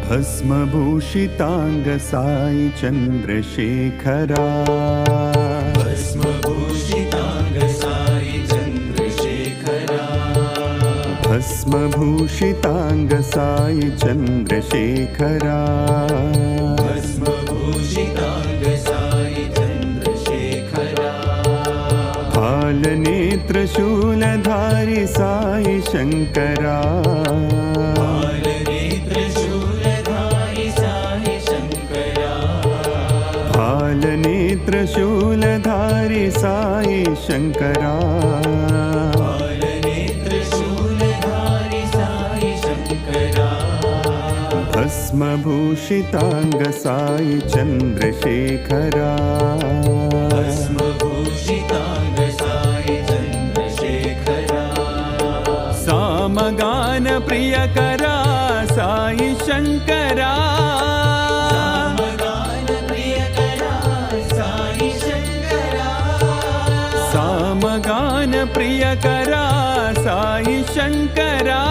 भस्मभूषितांग Sai Chandrasekhara भस्मभूषितांग Sai Chandrasekhara भस्मभूषितांग Sai Chandrasekhara भस्मभूषितांग Sai Chandrasekhara फालनेत्र शूलधारी Sai Shankara फालनेत्र शूलधारी Sai Shankara फालनेत्र शूलधारी Sai Shankara फालनेत्र शूलधारी Sai Shankara भस्मभूषितांग Sai Chandrasekhara भस्मभूषितांग Sai Chandrasekhara सामगान प्रियकरा Sai Shankara सामगान प्रियकरा Sai Shankara सामगान प्रियकरा Sai Shankara